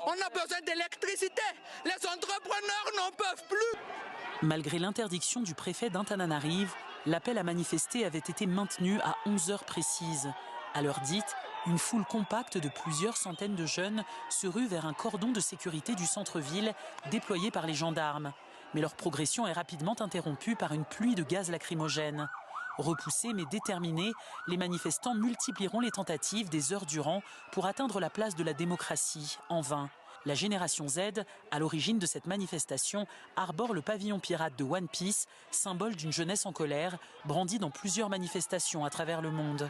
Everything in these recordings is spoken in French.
On a besoin d'électricité. Les entrepreneurs n'en peuvent plus. Malgré l'interdiction du préfet d'Antananarive, l'appel à manifester avait été maintenu à 11 heures précises. À l'heure dite, une foule compacte de plusieurs centaines de jeunes se rue vers un cordon de sécurité du centre-ville déployé par les gendarmes. Mais leur progression est rapidement interrompue par une pluie de gaz lacrymogène. Repoussés mais déterminés, les manifestants multiplieront les tentatives des heures durant pour atteindre la place de la démocratie, en vain. La génération Z, à l'origine de cette manifestation, arbore le pavillon pirate de One Piece, symbole d'une jeunesse en colère, brandi dans plusieurs manifestations à travers le monde.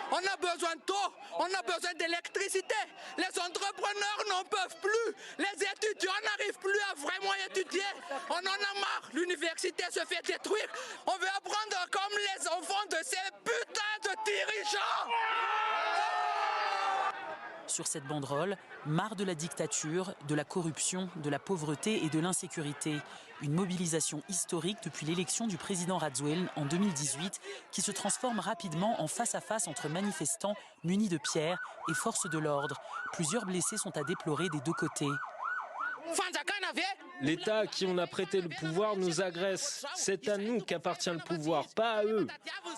On a besoin d'eau, on a besoin d'électricité. Les entrepreneurs n'en peuvent plus. Les étudiants n'arrivent plus à vraiment étudier. On en a marre. L'université se fait détruire. On veut apprendre comme les enfants de ces putains de dirigeants. Sur cette banderole, marre de la dictature, de la corruption, de la pauvreté et de l'insécurité. Une mobilisation historique depuis l'élection du président Rajoelina en 2018 qui se transforme rapidement en face-à-face entre manifestants munis de pierres et forces de l'ordre. Plusieurs blessés sont à déplorer des deux côtés. L'État à qui on a prêté le pouvoir nous agresse. C'est à nous qu'appartient le pouvoir, pas à eux.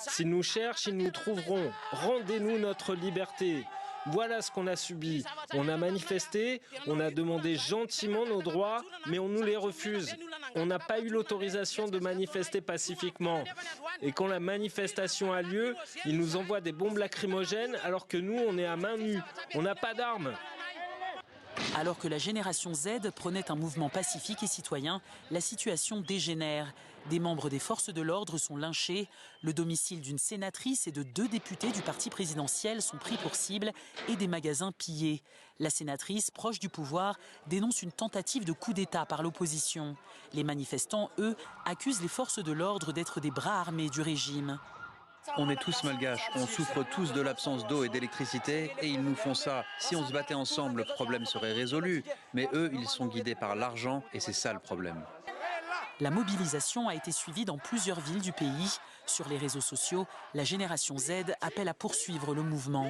S'ils nous cherchent, ils nous trouveront. Rendez-nous notre liberté. Voilà ce qu'on a subi. On a manifesté, on a demandé gentiment nos droits, mais on nous les refuse. On n'a pas eu l'autorisation de manifester pacifiquement. Et quand la manifestation a lieu, ils nous envoient des bombes lacrymogènes alors que nous, on est à main nue. On n'a pas d'armes. Alors que la génération Z prenait un mouvement pacifique et citoyen, la situation dégénère. Des membres des forces de l'ordre sont lynchés. Le domicile d'une sénatrice et de 2 députés du parti présidentiel sont pris pour cible et des magasins pillés. La sénatrice, proche du pouvoir, dénonce une tentative de coup d'État par l'opposition. Les manifestants, eux, accusent les forces de l'ordre d'être des bras armés du régime. On est tous malgaches, on souffre tous de l'absence d'eau et d'électricité et ils nous font ça. Si on se battait ensemble, le problème serait résolu. Mais eux, ils sont guidés par l'argent et c'est ça le problème. La mobilisation a été suivie dans plusieurs villes du pays. Sur les réseaux sociaux, la génération Z appelle à poursuivre le mouvement.